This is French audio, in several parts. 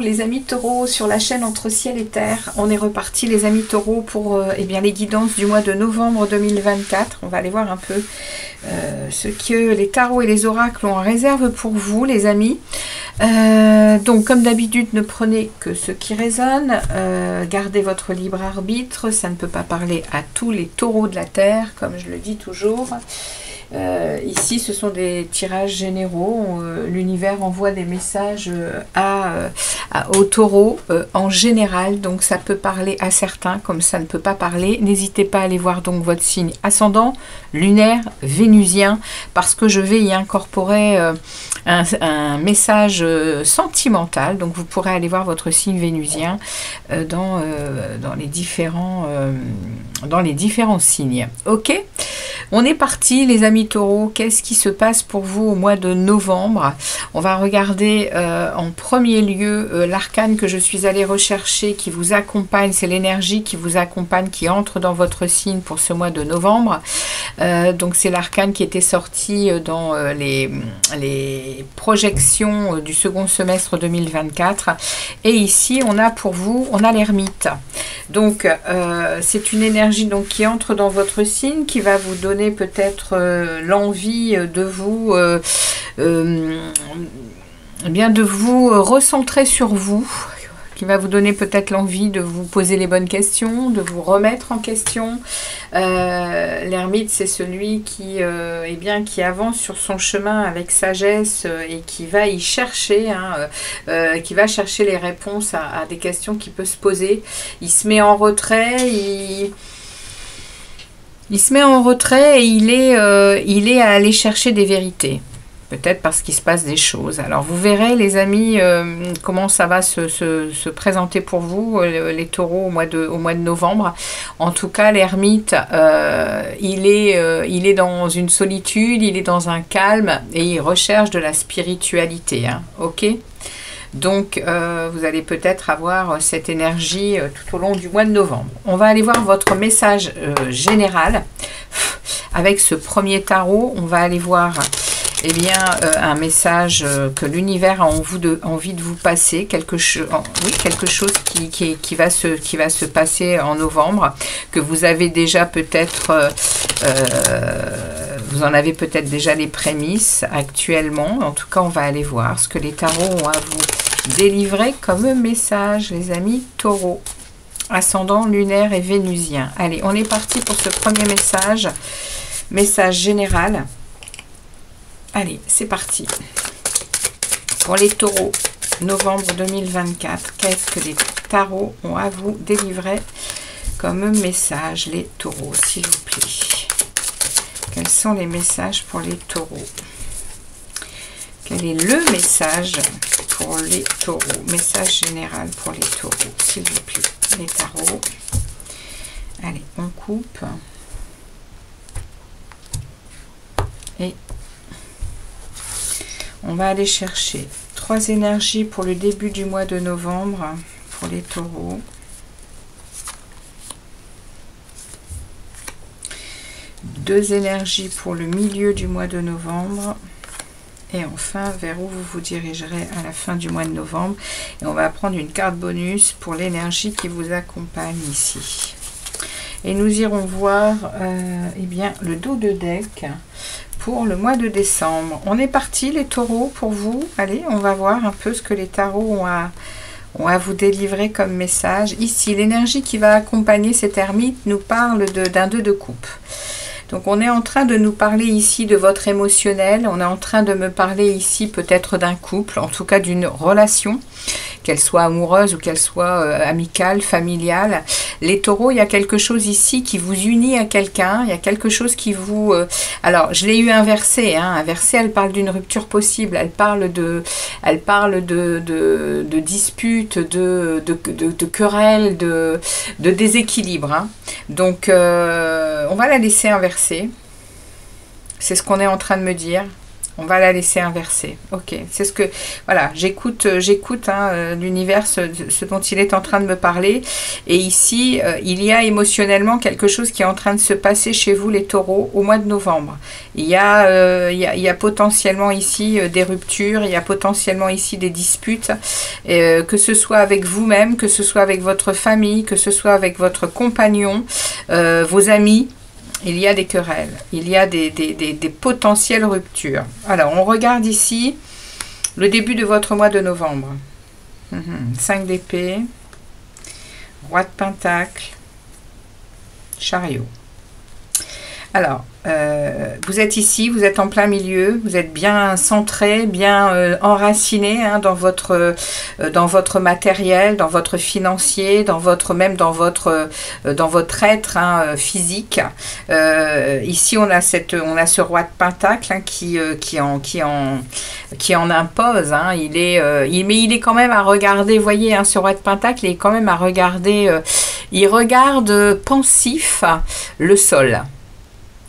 les amis taureaux sur la chaîne Entre Ciel et Terre. On est reparti les amis taureaux pour eh bien, les guidances du mois de novembre 2024. On va aller voir un peu ce que les tarots et les oracles ont en réserve pour vous les amis. Donc comme d'habitude, ne prenez que ce qui résonne. Gardez votre libre arbitre. Ça ne peut pas parler à tous les taureaux de la Terre, comme je le dis toujours. Ici ce sont des tirages généraux, l'univers envoie des messages aux taureaux en général, donc ça peut parler à certains comme ça ne peut pas parler. N'hésitez pas à aller voir donc votre signe ascendant, lunaire, vénusien, parce que je vais y incorporer un message sentimental, donc vous pourrez aller voir votre signe vénusien dans les différents signes. Ok, on est parti les amis taureaux. Qu'est-ce qui se passe pour vous au mois de novembre? On va regarder en premier lieu l'arcane que je suis allée rechercher qui vous accompagne. C'est l'énergie qui vous accompagne, qui entre dans votre signe pour ce mois de novembre. Donc c'est l'arcane qui était sorti dans les projections du second semestre 2024. Et ici on a pour vous, on a l'ermite. Donc c'est une énergie donc qui entre dans votre signe, qui va vous donner peut-être l'envie de vous bien de vous recentrer sur vous, qui va vous donner peut-être l'envie de vous poser les bonnes questions, de vous remettre en question. L'ermite, c'est celui qui qui avance sur son chemin avec sagesse et qui va y chercher, qui va chercher les réponses à des questions qui peuvent se poser. Il se met en retrait, il se met en retrait et il est à aller chercher des vérités. Peut-être parce qu'il se passe des choses. Alors vous verrez les amis comment ça va se présenter pour vous, les taureaux au mois de novembre. En tout cas l'ermite, il est dans une solitude, il est dans un calme et il recherche de la spiritualité. Ok, donc vous allez peut-être avoir cette énergie tout au long du mois de novembre. On va aller voir votre message général. Avec ce premier tarot, on va aller voir un message que l'univers a envie de vous passer, quelque chose qui va se passer en novembre, que vous avez déjà peut-être, vous en avez peut-être déjà les prémices actuellement. En tout cas, on va aller voir ce que les tarots ont à vous délivrer comme message, les amis taureaux, ascendant, lunaire et vénusien. Allez, on est parti pour ce premier message général. Allez, c'est parti. Pour les taureaux, novembre 2024, qu'est-ce que les tarots ont à vous délivrer comme message, les taureaux, s'il vous plaît? Quels sont les messages pour les taureaux? Quel est le message pour les taureaux? Message général pour les taureaux, s'il vous plaît, les tarots. Allez, on coupe. Et on va aller chercher 3 énergies pour le début du mois de novembre pour les taureaux. 2 énergies pour le milieu du mois de novembre. Et enfin, vers où vous vous dirigerez à la fin du mois de novembre. Et on va prendre une carte bonus pour l'énergie qui vous accompagne ici. Et nous irons voir le dos de deck pour le mois de décembre. On est parti les taureaux pour vous. Allez, on va voir un peu ce que les tarots ont à vous délivrer comme message. Ici, l'énergie qui va accompagner cet ermite nous parle d'un 2 de coupe. Donc on est en train de nous parler ici de votre émotionnel, on est en train de me parler ici peut-être d'un couple, en tout cas d'une relation, qu'elle soit amoureuse ou qu'elle soit amicale, familiale. Les taureaux, il y a quelque chose ici qui vous unit à quelqu'un, il y a quelque chose qui vous... alors, je l'ai eu inversé, inversé, elle parle d'une rupture possible, elle parle de disputes, de querelles, de déséquilibre. Donc, on va la laisser inverser. C'est ce qu'on est en train de me dire. On va la laisser inverser. Ok, c'est ce que... Voilà, j'écoute hein, l'univers, ce dont il est en train de me parler. Et ici, il y a émotionnellement quelque chose qui est en train de se passer chez vous, les taureaux, au mois de novembre. Il y a potentiellement ici des ruptures, il y a potentiellement ici des disputes, que ce soit avec vous-même, que ce soit avec votre famille, que ce soit avec votre compagnon, vos amis. Il y a des querelles, il y a des potentielles ruptures. Alors, on regarde ici le début de votre mois de novembre. 5 d'épée, roi de pentacle, chariot. Alors, vous êtes ici, vous êtes en plein milieu, vous êtes bien centré, bien enraciné hein, dans votre matériel, dans votre financier, même dans votre être hein, physique. Ici, on a ce roi de pentacle hein, qui en impose. Hein, mais il est quand même à regarder. Vous voyez, hein, ce roi de pentacle, il est quand même à regarder. Il regarde pensif le sol.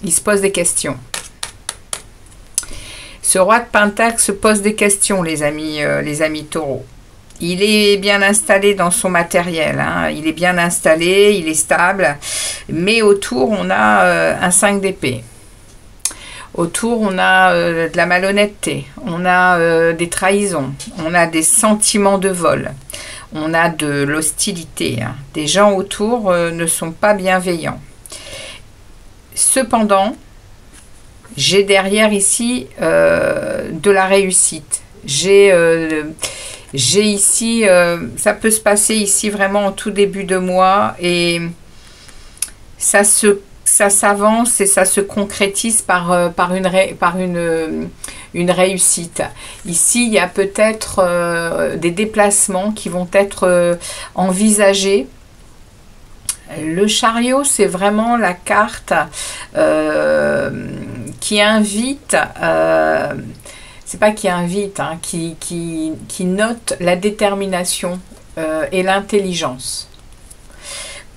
Il se pose des questions. Ce roi de pentacle se pose des questions, les amis taureaux. Il est bien installé dans son matériel. Hein. Il est bien installé, il est stable. Mais autour, on a un 5 d'épée. Autour, on a de la malhonnêteté. On a des trahisons. On a des sentiments de vol. On a de l'hostilité. Hein. Des gens autour ne sont pas bienveillants. Cependant, j'ai derrière ici de la réussite. J'ai ici, ça peut se passer ici vraiment en tout début de mois et ça s'avance et ça se concrétise par une réussite. Ici, il y a peut-être des déplacements qui vont être envisagés. Le chariot, c'est vraiment la carte qui invite, c'est pas qui invite, hein, qui note la détermination et l'intelligence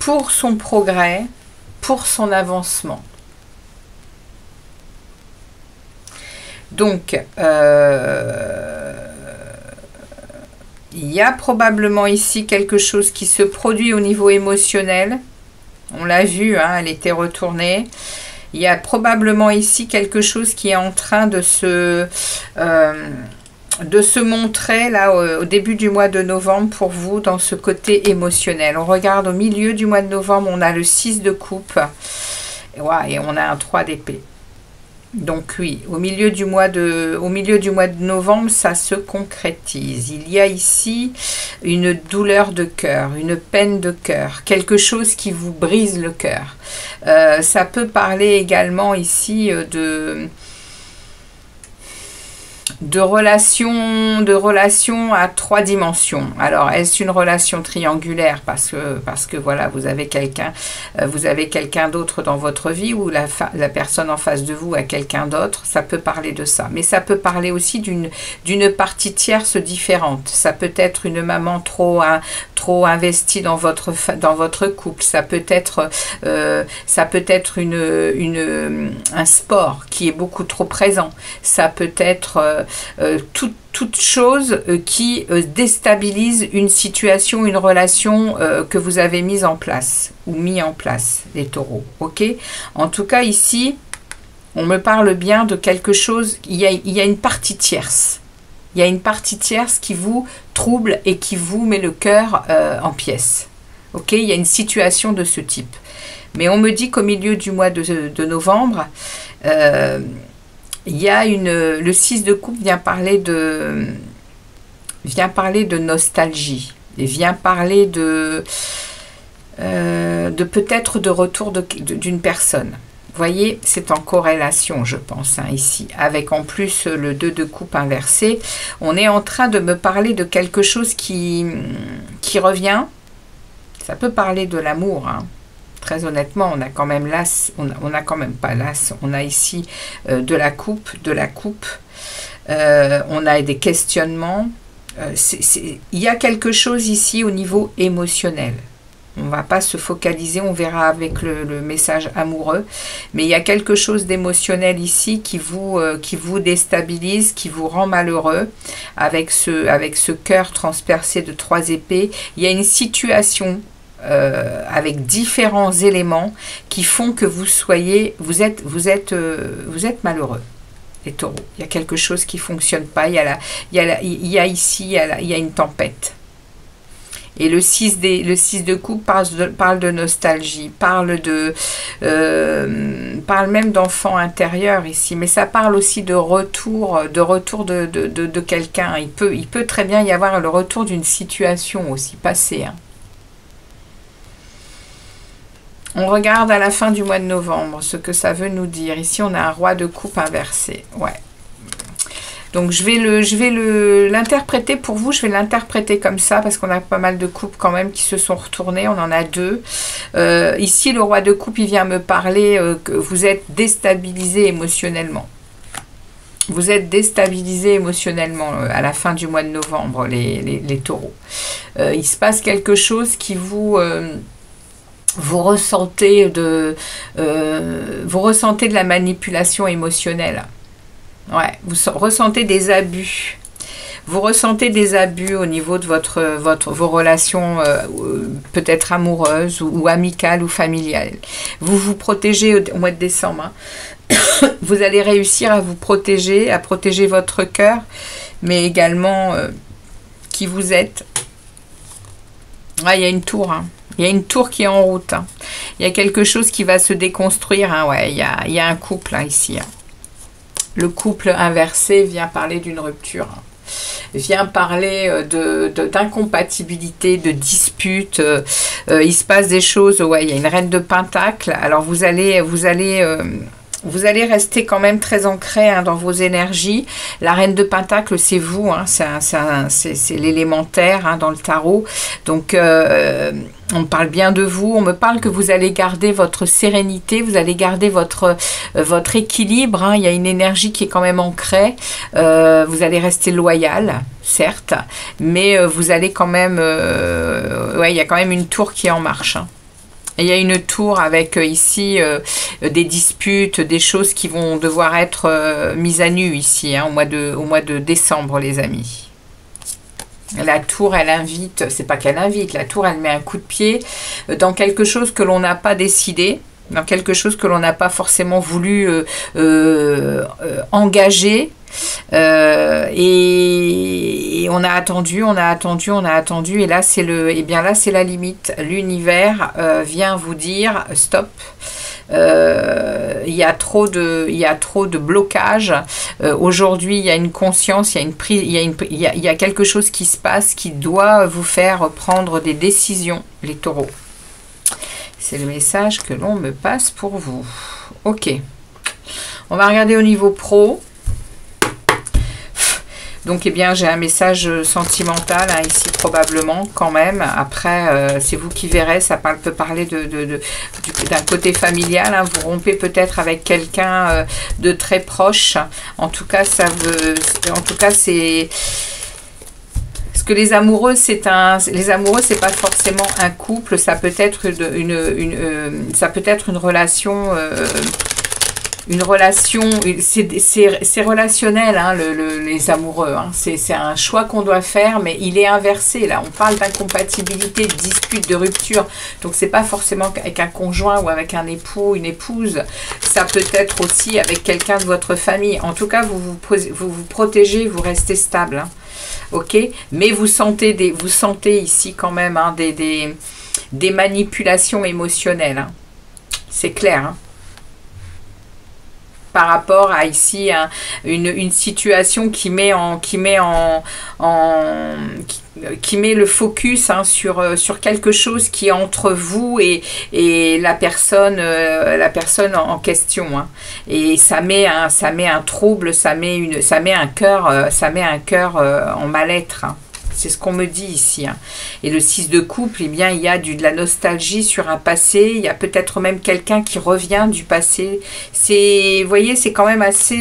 pour son progrès, pour son avancement. Donc, il y a probablement ici quelque chose qui se produit au niveau émotionnel. On l'a vu, hein, elle était retournée. Il y a probablement ici quelque chose qui est en train de se montrer là au début du mois de novembre pour vous dans ce côté émotionnel. On regarde au milieu du mois de novembre, on a le 6 de coupe et on a un 3 d'épée. Donc oui, au milieu du mois de novembre, ça se concrétise. Il y a ici une douleur de cœur, une peine de cœur, quelque chose qui vous brise le cœur. Ça peut parler également ici de relations à 3 dimensions. Alors, est-ce une relation triangulaire parce que voilà, vous avez quelqu'un d'autre dans votre vie ou la personne en face de vous a quelqu'un d'autre, ça peut parler de ça. Mais ça peut parler aussi d'une partie tierce différente. Ça peut être une maman trop investie dans votre couple. Ça peut être un sport qui est beaucoup trop présent. Ça peut être toute chose qui déstabilise une situation, une relation que vous avez mise en place ou mis en place, les taureaux. Ok. En tout cas, ici, on me parle bien de quelque chose. Il y a une partie tierce. Il y a une partie tierce qui vous trouble et qui vous met le cœur en pièces. Ok. Il y a une situation de ce type. Mais on me dit qu'au milieu du mois de novembre, il y a le 6 de coupe vient parler de nostalgie, et vient parler de peut-être de retour d'une personne. Vous voyez, c'est en corrélation, je pense, hein, ici, avec en plus le 2 de coupe inversé. On est en train de me parler de quelque chose qui revient. Ça peut parler de l'amour, hein. Très honnêtement, on a quand même l'as, on a quand même pas l'as, on a ici de la coupe, on a des questionnements. Il y a quelque chose ici au niveau émotionnel. On va pas se focaliser, on verra avec le message amoureux. Mais il y a quelque chose d'émotionnel ici qui vous déstabilise, qui vous rend malheureux. Avec ce cœur transpercé de 3 épées, il y a une situation avec différents éléments qui font que vous êtes malheureux. Les taureaux, il y a quelque chose qui ne fonctionne pas, il y a une tempête. Et le 6 de coupe parle de nostalgie, parle même d'enfant intérieur ici, mais ça parle aussi de retour de quelqu'un. Il peut très bien y avoir le retour d'une situation aussi passée. Hein. On regarde à la fin du mois de novembre ce que ça veut nous dire. Ici, on a un roi de coupe inversé. Ouais. Donc, je vais l'interpréter pour vous. Je vais l'interpréter comme ça parce qu'on a pas mal de coupes quand même qui se sont retournées. On en a 2. Ici, le roi de coupe, il vient me parler que vous êtes déstabilisé émotionnellement. Vous êtes déstabilisé émotionnellement à la fin du mois de novembre, les taureaux. Il se passe quelque chose qui vous ressentez de la manipulation émotionnelle. Ouais, vous ressentez des abus. Vous ressentez des abus au niveau de vos relations peut-être amoureuses ou amicales ou familiales. Vous vous protégez au mois de décembre. Hein. Vous allez réussir à vous protéger, à protéger votre cœur, mais également qui vous êtes. Ouais, il y a une tour, hein. Il y a une tour qui est en route. Hein. Il y a quelque chose qui va se déconstruire. Hein. Ouais, il y a un couple hein, ici. Hein. Le couple inversé vient parler d'une rupture. Hein. Vient parler d'incompatibilité, de dispute. Il se passe des choses. Ouais, il y a une reine de Pentacle. Alors vous allez rester quand même très ancré hein, dans vos énergies. La reine de Pentacle, c'est vous. Hein, c'est l'élémentaire hein, dans le tarot. Donc, on parle bien de vous. On me parle que vous allez garder votre sérénité. Vous allez garder votre équilibre. Hein. Il y a une énergie qui est quand même ancrée. Vous allez rester loyal, certes. Mais vous allez quand même... ouais, il y a quand même une tour qui est en marche. Hein. Il y a une tour avec ici des disputes, des choses qui vont devoir être mises à nu ici, hein, au mois de décembre, les amis. La tour, elle invite, c'est pas qu'elle invite, la tour, elle met un coup de pied dans quelque chose que l'on n'a pas décidé, dans quelque chose que l'on n'a pas forcément voulu engager. Et on a attendu, et là c'est la limite. L'univers vient vous dire stop. Il y a trop de blocages. Aujourd'hui, il y a une conscience, il y a une prise, il y a quelque chose qui se passe qui doit vous faire prendre des décisions, les taureaux. C'est le message que l'on me passe pour vous. Ok. On va regarder au niveau pro. Donc, eh bien, j'ai un message sentimental hein, ici, probablement, quand même. Après, c'est vous qui verrez. Ça peut parler d'un côté familial. Hein. Vous rompez peut-être avec quelqu'un de très proche. En tout cas, c'est... Parce que les amoureux, c'est pas forcément un couple. Ça peut être une relation... Une relation, c'est relationnel, hein, les amoureux. Hein. C'est un choix qu'on doit faire, mais il est inversé. Là, on parle d'incompatibilité, de dispute, de rupture. Donc, c'est pas forcément avec un conjoint ou avec un époux, une épouse. Ça peut être aussi avec quelqu'un de votre famille. En tout cas, vous protégez, vous restez stable. Hein. Ok, mais vous sentez ici quand même hein, des manipulations émotionnelles. Hein. C'est clair. Hein. Par rapport à ici hein, une situation qui met le focus hein, sur quelque chose qui est entre vous et la personne en question hein. Et ça met un trouble, ça met un cœur en mal-être hein. C'est ce qu'on me dit ici. Hein. Et le 6 de couple, eh bien, il y a de la nostalgie sur un passé. Il y a peut-être même quelqu'un qui revient du passé. Vous voyez, c'est quand même assez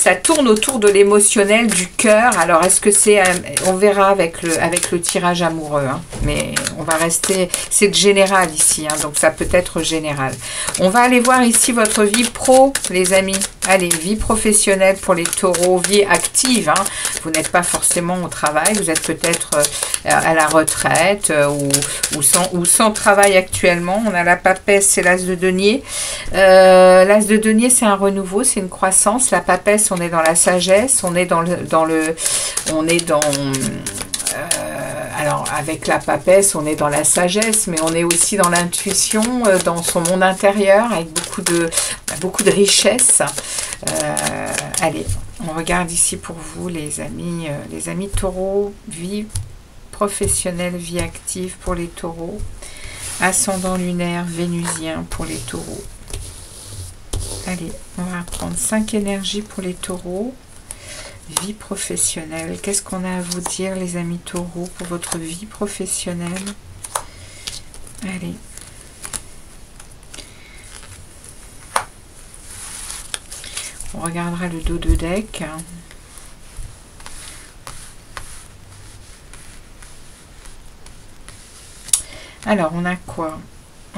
ça tourne autour de l'émotionnel, du cœur. Alors, est-ce que c'est... on verra avec le tirage amoureux. Hein. Mais on va rester... C'est général ici, hein, donc ça peut être général. On va aller voir ici votre vie pro, les amis. Allez, vie professionnelle pour les taureaux, vie active. Hein. Vous n'êtes pas forcément au travail, vous êtes peut-être à la retraite ou sans travail actuellement. On a la papesse, c'est l'as de denier. L'as de denier, c'est un renouveau, c'est une croissance. La papesse, on est dans la sagesse, on est dans alors, avec la papesse, on est dans la sagesse, mais on est aussi dans l'intuition, dans son monde intérieur, avec beaucoup de richesse. Allez, on regarde ici pour vous, les amis taureaux, vie professionnelle, vie active pour les taureaux, ascendant lunaire, vénusien pour les taureaux. Allez, on va prendre 5 énergies pour les taureaux. Vie professionnelle. Qu'est-ce qu'on a à vous dire, les amis taureaux, pour votre vie professionnelle? Allez. On regardera le dos de deck. Alors, on a quoi?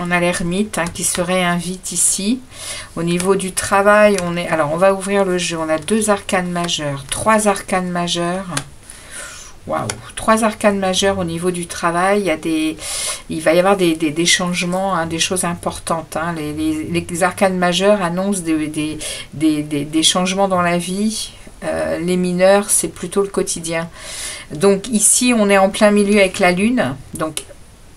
On a l'ermite hein, qui se réinvite ici. Au niveau du travail, on est... Alors, on va ouvrir le jeu. On a 2 arcanes majeures, 3 arcanes majeures. Waouh, 3 arcanes majeures au niveau du travail. Il va y avoir des changements, hein, des choses importantes. Hein. Les arcanes majeures annoncent des changements dans la vie. Les mineurs, c'est plutôt le quotidien. Donc, ici, on est en plein milieu avec la lune. Donc,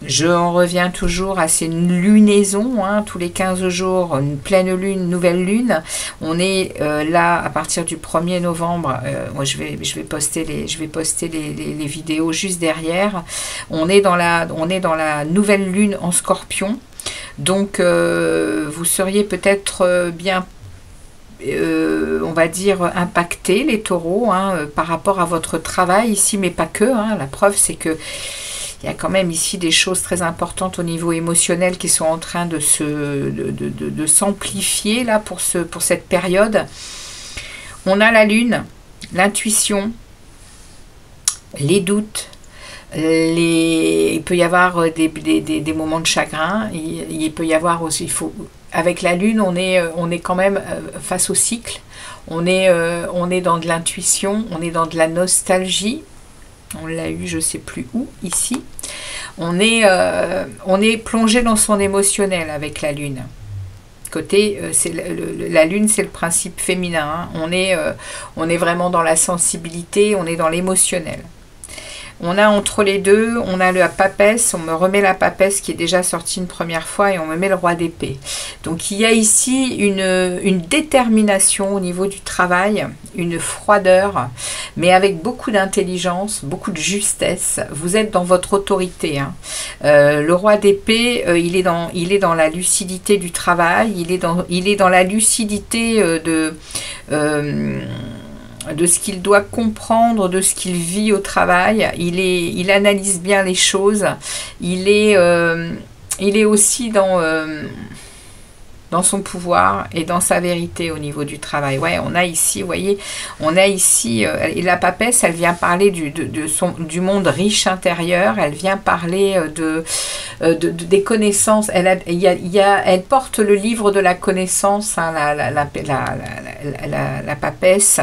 je en reviens toujours à ces lunaisons, hein, tous les 15 jours, une pleine lune, nouvelle lune. On est là à partir du 1er novembre. Moi, je vais poster les vidéos juste derrière. On est dans la nouvelle lune en Scorpion. Donc, vous seriez peut-être bien... on va dire impacté les taureaux hein, par rapport à votre travail ici, mais pas que. Hein. La preuve, c'est que il y a quand même ici des choses très importantes au niveau émotionnel qui sont en train de s'amplifier là pour cette période. On a la lune, l'intuition, les doutes. Il peut y avoir des moments de chagrin. Il peut y avoir aussi... Avec la lune, on est quand même face au cycle. On est dans de l'intuition, on est dans de la nostalgie. On l'a eu, je ne sais plus où, ici. On est plongé dans son émotionnel avec la lune. Côté, la lune, c'est le principe féminin. Hein. On est vraiment dans la sensibilité, on est dans l'émotionnel. On a entre les deux, on a la papesse, on me remet la papesse qui est déjà sortie une première fois et on me met le roi d'épée. Donc il y a ici une détermination au niveau du travail, une froideur, mais avec beaucoup d'intelligence, beaucoup de justesse. Vous êtes dans votre autorité. Hein. Le roi d'épée, il est dans la lucidité du travail, il est dans la lucidité de ce qu'il doit comprendre, de ce qu'il vit au travail. Il analyse bien les choses. Il est aussi dans son pouvoir et dans sa vérité au niveau du travail. Ouais, on a ici, vous voyez, et la papesse, elle vient parler du monde riche intérieur, elle vient parler des connaissances, elle porte le livre de la connaissance, hein, la papesse,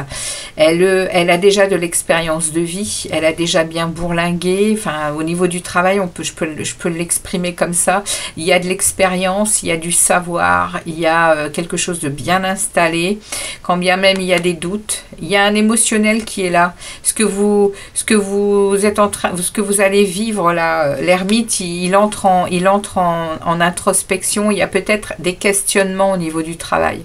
elle a déjà de l'expérience de vie, elle a déjà bien bourlingué, enfin, au niveau du travail, je peux l'exprimer comme ça, il y a de l'expérience, il y a du savoir, il y a quelque chose de bien installé, quand bien même il y a des doutes, il y a un émotionnel qui est là. Ce que vous allez vivre là, l'ermite, il entre en introspection, il y a peut-être des questionnements au niveau du travail.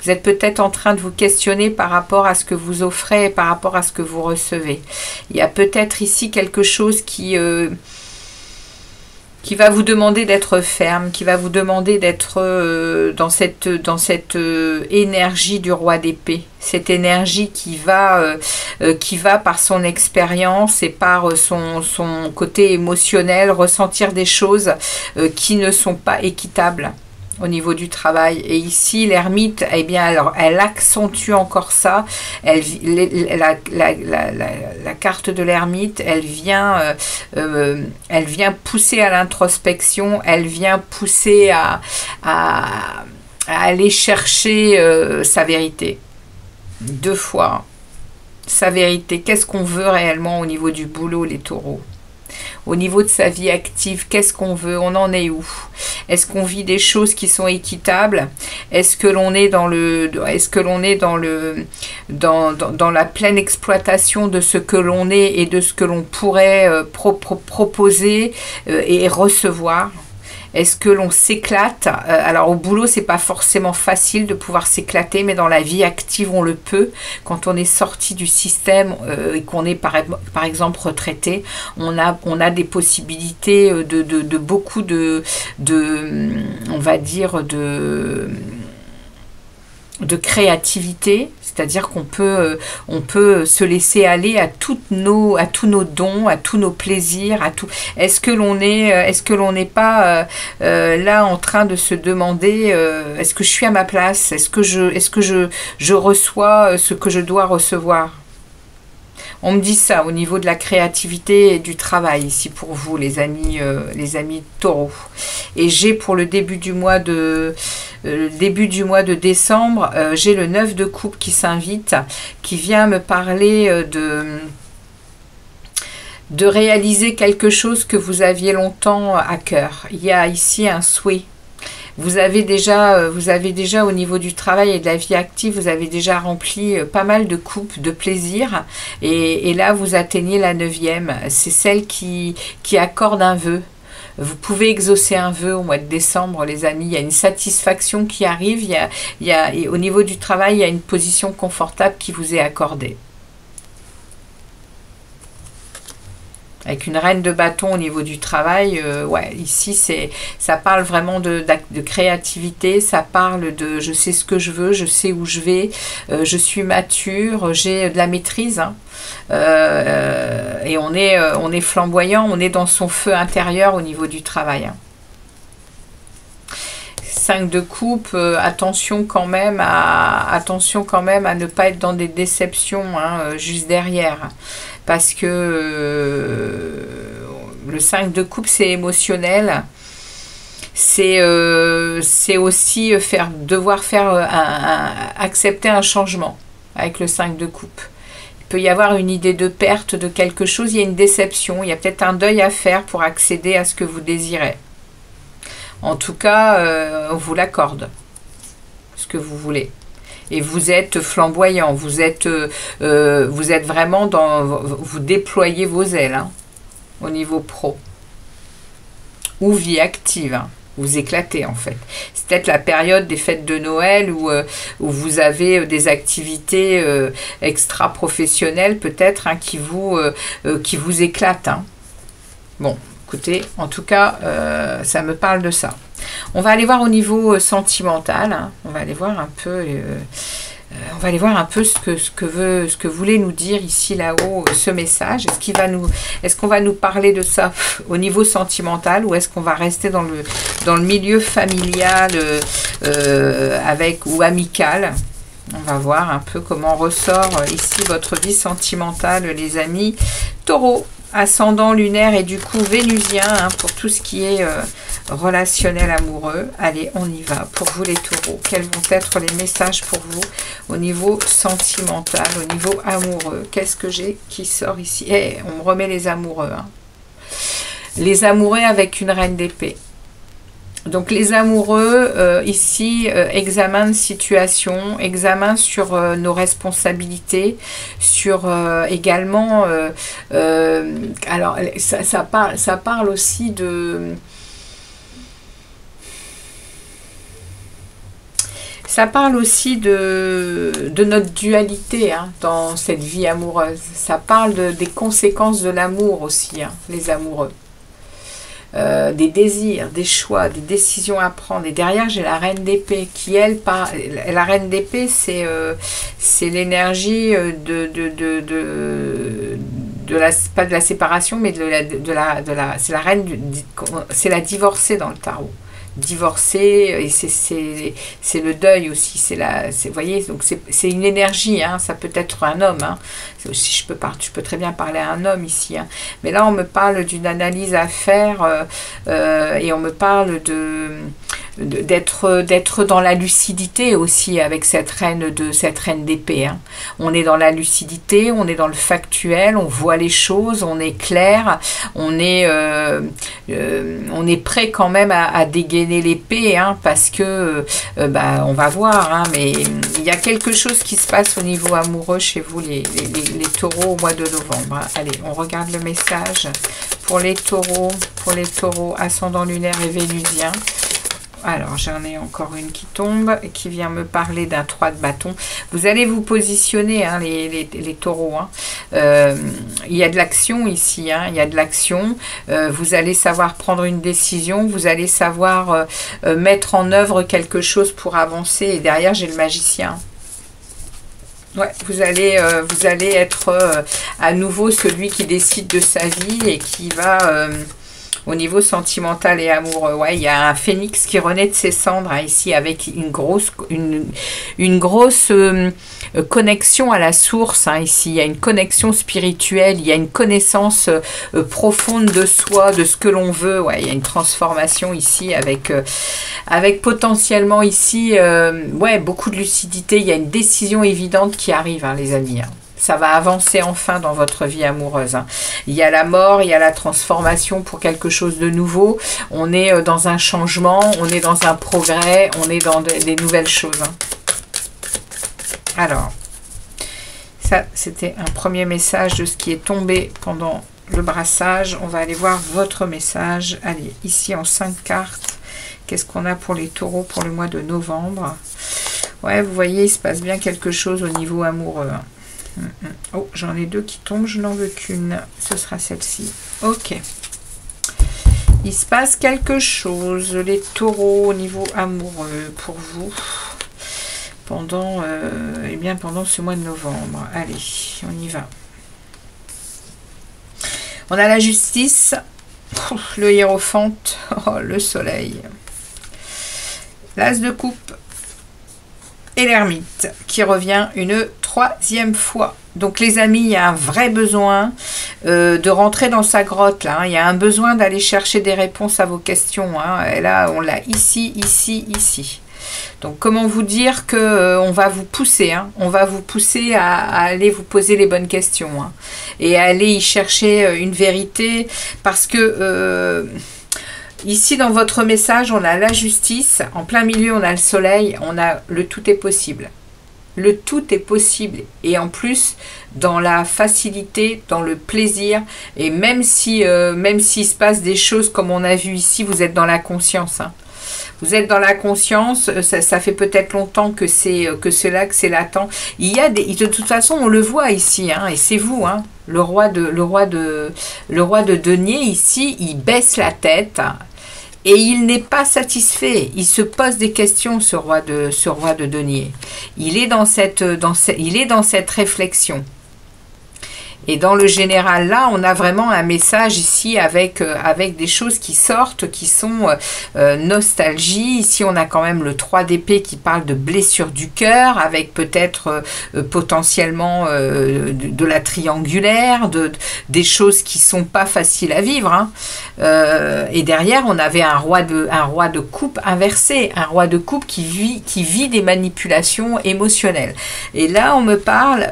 Vous êtes peut-être en train de vous questionner par rapport à ce que vous offrez, par rapport à ce que vous recevez. Il y a peut-être ici quelque chose qui va vous demander d'être ferme, qui va vous demander d'être dans cette énergie du roi d'épée. Cette énergie qui va par son expérience et par son côté émotionnel ressentir des choses qui ne sont pas équitables. au niveau du travail. Et ici, l'ermite, eh bien, alors, elle accentue encore ça. La carte de l'ermite, elle vient pousser à l'introspection, elle vient pousser à aller chercher sa vérité. 2 fois. Sa vérité. Qu'est-ce qu'on veut réellement au niveau du boulot, les taureaux? Au niveau de sa vie active, qu'est-ce qu'on veut? On en est où? Est-ce qu'on vit des choses qui sont équitables? Est-ce que l'on est dans la pleine exploitation de ce que l'on est et de ce que l'on pourrait proposer et recevoir? Est-ce que l'on s'éclate? Alors au boulot, c'est pas forcément facile de pouvoir s'éclater, mais dans la vie active, on le peut. Quand on est sorti du système et qu'on est par exemple retraité, on a des possibilités de beaucoup on va dire de créativité, c'est-à-dire qu'on peut, on peut se laisser aller à tous nos dons, à tous nos plaisirs, à tout. Est-ce que l'on n'est pas là en train de se demander est-ce que je suis à ma place? Est-ce que je reçois ce que je dois recevoir? On me dit ça au niveau de la créativité et du travail ici pour vous, les amis taureaux. Et j'ai pour le début du mois de décembre, j'ai le 9 de coupe qui s'invite, qui vient me parler de réaliser quelque chose que vous aviez longtemps à cœur. Il y a ici un souhait. Vous avez déjà au niveau du travail et de la vie active, vous avez déjà rempli pas mal de coupes de plaisir. Et là, vous atteignez la 9e. C'est celle qui accorde un vœu. Vous pouvez exaucer un vœu au mois de décembre, les amis. Il y a une satisfaction qui arrive. Et au niveau du travail, il y a une position confortable qui vous est accordée. Avec une reine de bâton au niveau du travail, ouais, ici, ça parle vraiment de créativité, ça parle de je sais ce que je veux, je sais où je vais, je suis mature, j'ai de la maîtrise. Hein. Et on est flamboyant, on est dans son feu intérieur au niveau du travail. Hein. 5 de coupe, attention quand même à ne pas être dans des déceptions hein, juste derrière. Parce que le 5 de coupe, c'est émotionnel. C'est aussi devoir accepter un changement avec le 5 de coupe. Il peut y avoir une idée de perte de quelque chose, il y a une déception, il y a peut-être un deuil à faire pour accéder à ce que vous désirez. En tout cas, on vous l'accorde, ce que vous voulez. Et vous êtes flamboyant, vous êtes vraiment vous déployez vos ailes hein, au niveau pro. Ou vie active, hein, vous éclatez en fait. C'est peut-être la période des fêtes de Noël où vous avez des activités extra-professionnelles peut-être hein, qui vous éclatent. Hein. Bon, écoutez, en tout cas, ça me parle de ça. On va aller voir au niveau sentimental. Hein. On va aller voir un peu ce que voulait nous dire ici là-haut ce message. Est-ce qu'on va nous parler de ça au niveau sentimental ou est-ce qu'on va rester dans le milieu familial ou amical? On va voir un peu comment ressort ici votre vie sentimentale, les amis taureaux. Ascendant lunaire et du coup vénusien hein, pour tout ce qui est relationnel amoureux. Allez, on y va. Pour vous les taureaux, quels vont être les messages pour vous au niveau sentimental, au niveau amoureux? Qu'est-ce que j'ai qui sort ici? On me remet les amoureux. Hein. Les amoureux avec une reine d'épée. Donc les amoureux, ici, examen de situation, examen sur nos responsabilités, sur également, alors ça parle aussi de... Ça parle aussi de notre dualité hein, dans cette vie amoureuse. Ça parle des conséquences de l'amour aussi, hein, les amoureux. Des désirs, des choix, des décisions à prendre. Et derrière, j'ai la reine d'épée qui, elle, la reine d'épée, c'est l'énergie pas de la séparation, mais c'est la reine, c'est la divorcée dans le tarot. divorcer, et c'est le deuil aussi, vous voyez, donc c'est une énergie, hein, ça peut être un homme, hein, aussi, je peux très bien parler à un homme ici, hein, mais là on me parle d'une analyse à faire, et on me parle d'être dans la lucidité aussi avec cette reine d'épée, hein. On est dans la lucidité, on est dans le factuel, on voit les choses, on est clair, on est prêt quand même à dégainer l'épée, hein, parce que on va voir, hein, mais il y a quelque chose qui se passe au niveau amoureux chez vous les taureaux au mois de novembre, hein. Allez, on regarde le message pour les taureaux ascendant lunaire et vénusien. Alors, j'en ai encore une qui tombe et qui vient me parler d'un 3 de bâton. Vous allez vous positionner, hein, les taureaux, hein. Il y a de l'action ici, hein, il y a de l'action. Vous allez savoir prendre une décision, vous allez savoir mettre en œuvre quelque chose pour avancer. Et derrière, j'ai le magicien. Ouais, vous allez être à nouveau celui qui décide de sa vie et qui va... au niveau sentimental et amoureux, ouais, il y a un phénix qui renaît de ses cendres, hein, ici, avec une grosse connexion à la source, hein, ici. Il y a une connexion spirituelle, il y a une connaissance profonde de soi, de ce que l'on veut. Ouais, il y a une transformation ici avec potentiellement ici ouais, beaucoup de lucidité. Il y a une décision évidente qui arrive, hein, les amis, hein. Ça va avancer enfin dans votre vie amoureuse, hein. Il y a la mort, il y a la transformation pour quelque chose de nouveau. On est dans un changement, on est dans un progrès, on est dans des nouvelles choses, hein. Alors, ça, c'était un premier message de ce qui est tombé pendant le brassage. On va aller voir votre message. Allez, ici en 5 cartes, qu'est-ce qu'on a pour les taureaux pour le mois de novembre? Ouais, vous voyez, il se passe bien quelque chose au niveau amoureux, hein. Oh, j'en ai 2 qui tombent, je n'en veux qu'une. Ce sera celle-ci. Ok. Il se passe quelque chose, les taureaux, au niveau amoureux, pour vous, pendant ce mois de novembre. Allez, on y va. On a la justice, le hiérophante, oh, le soleil, l'as de coupe, et l'ermite qui revient une 3e fois. Donc les amis, il y a un vrai besoin de rentrer dans sa grotte, là, hein. Il y a un besoin d'aller chercher des réponses à vos questions, hein. Et là, on l'a ici, ici, ici. Donc comment vous dire que on va vous pousser, hein. On va vous pousser à aller vous poser les bonnes questions, hein, et à aller y chercher une vérité, parce que... ici, dans votre message, on a la justice. En plein milieu, on a le soleil. On a le tout est possible. Le tout est possible. Et en plus, dans la facilité, dans le plaisir. Et même s'il se passe des choses comme on a vu ici, vous êtes dans la conscience, hein. Vous êtes dans la conscience. Ça fait peut-être longtemps que c'est là, que c'est latent. Il y a de toute façon, on le voit ici, hein, et c'est vous, hein. Le roi de denier ici, il baisse la tête. Et il n'est pas satisfait. Il se pose des questions, ce roi de denier. Il est dans cette réflexion. Et dans le général, là, on a vraiment un message ici avec des choses qui sortent, qui sont nostalgie. Ici, on a quand même le 3 d'épée qui parle de blessure du cœur, avec peut-être potentiellement de la triangulaire, des choses qui sont pas faciles à vivre, hein. Et derrière, on avait un roi de coupe inversé, un roi de coupe qui vit des manipulations émotionnelles. Et là, on me parle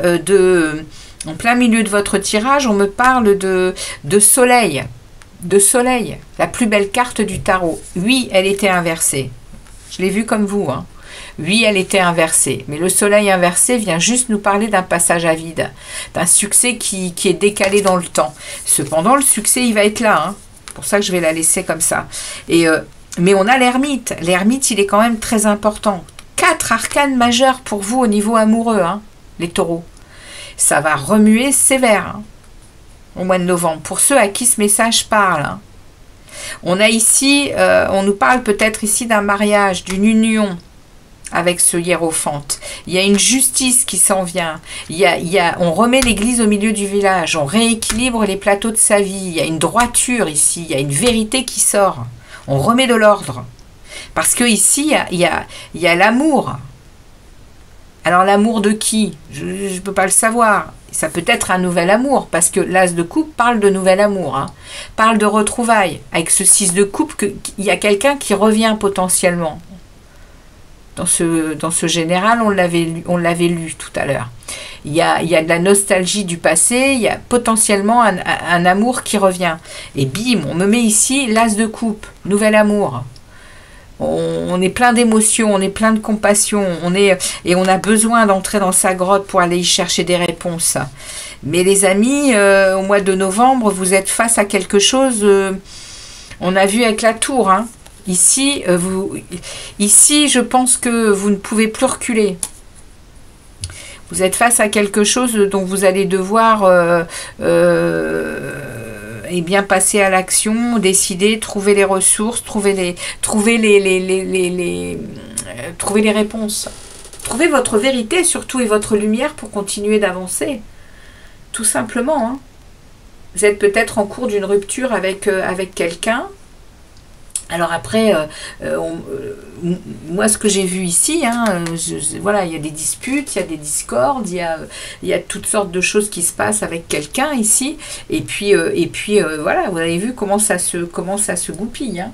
en plein milieu de votre tirage, on me parle de soleil. De soleil, la plus belle carte du tarot. Oui, elle était inversée. Je l'ai vue comme vous, hein. Oui, elle était inversée. Mais le soleil inversé vient juste nous parler d'un passage à vide, d'un succès qui est décalé dans le temps. Cependant, le succès, il va être là, hein. C'est pour ça que je vais la laisser comme ça. Mais on a l'ermite. L'ermite, il est quand même très important. 4 arcanes majeures pour vous au niveau amoureux, hein, les taureaux. Ça va remuer sévère, hein, au mois de novembre, pour ceux à qui ce message parle, hein. On a ici, on nous parle peut-être ici d'un mariage, d'une union avec ce hiérophante. Il y a une justice qui s'en vient. On remet l'église au milieu du village, on rééquilibre les plateaux de sa vie. Il y a une droiture ici, il y a une vérité qui sort. On remet de l'ordre. Parce que ici, il y a l'amour. Alors l'amour de qui? Je ne peux pas le savoir. Ça peut être un nouvel amour, parce que l'as de coupe parle de nouvel amour, hein, parle de retrouvailles. Avec ce 6 de coupe, il y a quelqu'un qui revient potentiellement. Dans ce général, on l'avait lu tout à l'heure. Il y a de la nostalgie du passé, il y a potentiellement un amour qui revient. Et bim, on me met ici l'as de coupe, nouvel amour. On est plein d'émotions, on est plein de compassion, et on a besoin d'entrer dans sa grotte pour aller y chercher des réponses. Mais les amis, au mois de novembre, vous êtes face à quelque chose, on a vu avec la tour, hein. Ici, je pense que vous ne pouvez plus reculer. Vous êtes face à quelque chose dont vous allez devoir eh bien, passer à l'action, décider, trouver les ressources, trouver les réponses. Trouver votre vérité surtout et votre lumière pour continuer d'avancer. Tout simplement. Hein. Vous êtes peut-être en cours d'une rupture avec quelqu'un. Alors après, moi ce que j'ai vu ici, hein, voilà, il y a des disputes, il y a des discordes, il y a toutes sortes de choses qui se passent avec quelqu'un ici, et puis voilà, vous avez vu comment ça se goupille. Hein.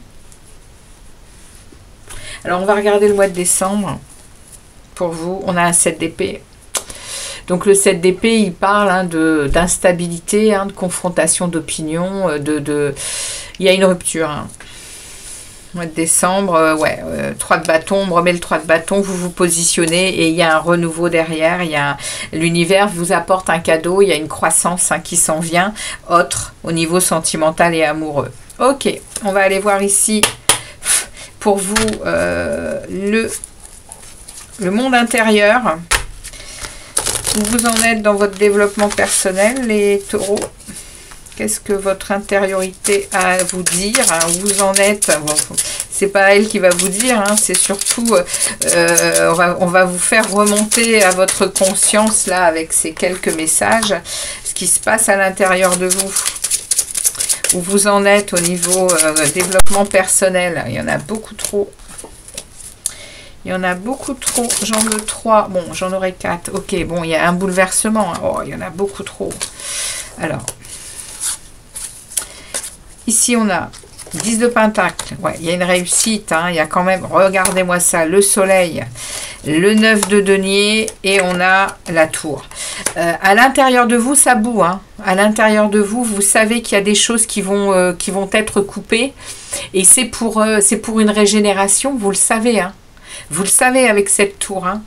Alors on va regarder le mois de décembre, pour vous, on a un 7 d'épée. Donc le 7 d'épée, il parle hein, d'instabilité, hein, de confrontation d'opinion, il y a une rupture. Hein. Mois de décembre, 3 de bâton, on remet le 3 de bâton, vous vous positionnez et il y a un renouveau derrière, l'univers vous apporte un cadeau, il y a une croissance hein, qui s'en vient, autre au niveau sentimental et amoureux. Ok, on va aller voir ici pour vous le monde intérieur, où vous en êtes dans votre développement personnel, les taureaux. Qu'est-ce que votre intériorité a à vous dire? Où vous en êtes? Bon, c'est pas elle qui va vous dire, hein, c'est surtout, on va vous faire remonter à votre conscience, là, avec ces quelques messages, ce qui se passe à l'intérieur de vous. Où vous en êtes au niveau développement personnel. Il y en a beaucoup trop. Il y en a beaucoup trop. J'en veux 3. Bon, j'en aurai 4. Ok, bon, il y a un bouleversement. Oh, il y en a beaucoup trop. Alors... Ici, on a 10 de Pentacle. Ouais, il y a une réussite. Hein, il y a quand même, regardez-moi ça, le soleil, le 9 de denier et on a la tour. À l'intérieur de vous, ça boue. Hein. À l'intérieur de vous, vous savez qu'il y a des choses qui vont être coupées. Et c'est pour une régénération, vous le savez. Hein. Vous le savez avec cette tour. Hein.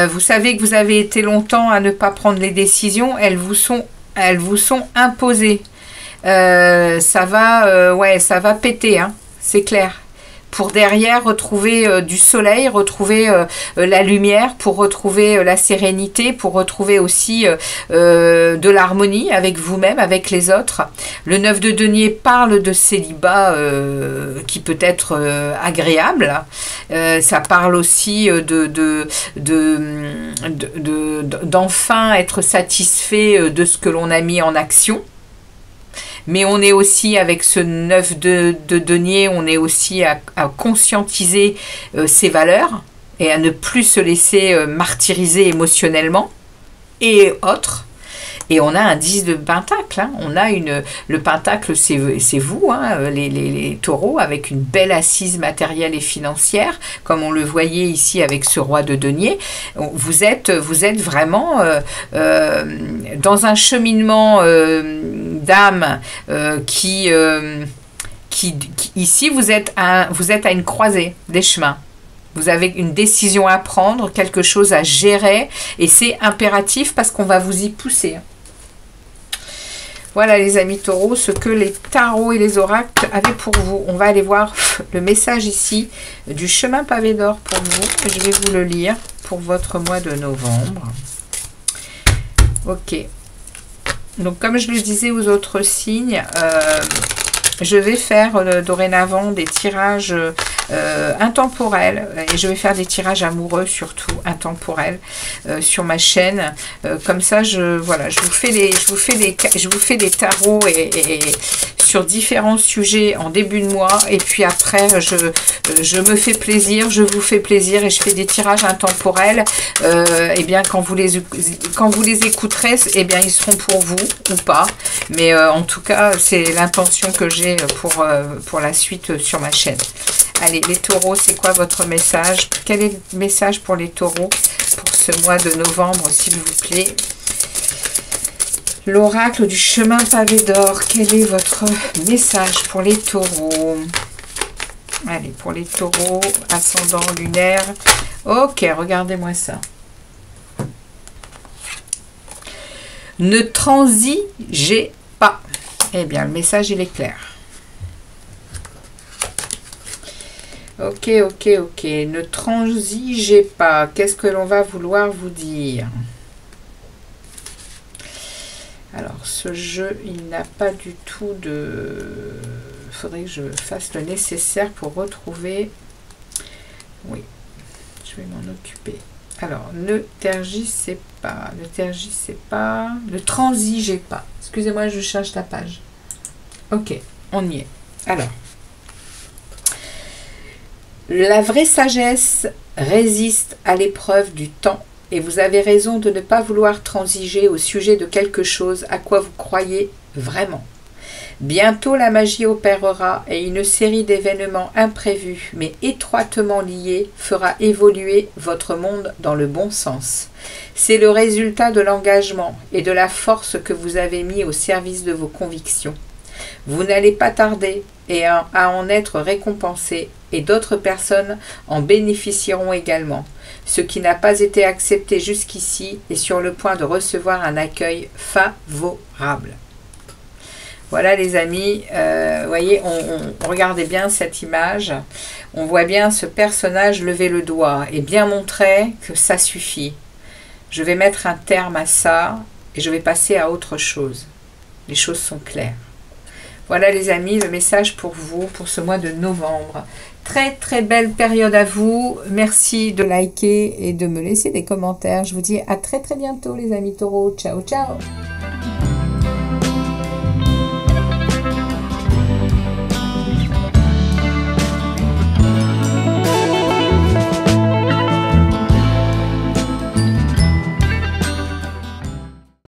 Vous savez que vous avez été longtemps à ne pas prendre les décisions. Elles vous sont imposées. Ça va péter, hein, c'est clair. Pour derrière retrouver du soleil, retrouver la lumière, pour retrouver la sérénité, pour retrouver aussi de l'harmonie avec vous-même, avec les autres. Le 9 de denier parle de célibat qui peut être agréable. Ça parle aussi d'enfin être satisfait de ce que l'on a mis en action. Mais on est aussi, avec ce 9 de denier, on est aussi à conscientiser ses valeurs et à ne plus se laisser martyriser émotionnellement et autres. Et on a un 10 de pentacle. Hein. On a le pentacle, c'est vous, hein, les taureaux, avec une belle assise matérielle et financière, comme on le voyait ici avec ce roi de denier. Vous êtes vraiment dans un cheminement d'âme qui ici, vous êtes à une croisée des chemins. Vous avez une décision à prendre, quelque chose à gérer, et c'est impératif parce qu'on va vous y pousser. Voilà les amis taureaux, ce que les tarots et les oracles avaient pour vous. On va aller voir le message ici du chemin pavé d'or pour vous. Je vais vous le lire pour votre mois de novembre. Ok. Donc comme je le disais aux autres signes, je vais faire dorénavant des tirages intemporels et je vais faire des tirages amoureux surtout intemporels sur ma chaîne. Comme ça, je vous fais des tarots et sur différents sujets en début de mois. Et puis après, je me fais plaisir, je vous fais plaisir et je fais des tirages intemporels. Et bien, quand vous les écouterez, et bien, ils seront pour vous ou pas. Mais en tout cas, c'est l'intention que j'ai pour la suite sur ma chaîne. Allez, les taureaux, c'est quoi votre message? Quel est le message pour les taureaux pour ce mois de novembre, s'il vous plaît? L'oracle du chemin pavé d'or, quel est votre message pour les taureaux? Allez, pour les taureaux, ascendant lunaire. Ok, regardez-moi ça. Ne transigez pas. Eh bien, le message, il est clair. Ok, ok, ok. Ne transigez pas. Qu'est-ce que l'on va vouloir vous dire? Alors, ce jeu, il n'a pas du tout de... Il faudrait que je fasse le nécessaire pour retrouver... Oui, je vais m'en occuper. Alors, ne tergissez pas. Ne tergissez pas. Ne transigez pas. Excusez-moi, je cherche la page. Ok, on y est. Alors... La vraie sagesse résiste à l'épreuve du temps et vous avez raison de ne pas vouloir transiger au sujet de quelque chose à quoi vous croyez vraiment. Bientôt la magie opérera et une série d'événements imprévus mais étroitement liés fera évoluer votre monde dans le bon sens. C'est le résultat de l'engagement et de la force que vous avez mis au service de vos convictions. Vous n'allez pas tarder à en être récompensé et d'autres personnes en bénéficieront également. Ce qui n'a pas été accepté jusqu'ici est sur le point de recevoir un accueil favorable. Voilà les amis, voyez, regardez bien cette image. On voit bien ce personnage lever le doigt et bien montrer que ça suffit. Je vais mettre un terme à ça et je vais passer à autre chose. Les choses sont claires. Voilà les amis, le message pour vous, pour ce mois de novembre. Très très belle période à vous. Merci de liker et de me laisser des commentaires. Je vous dis à très très bientôt les amis taureaux. Ciao ciao.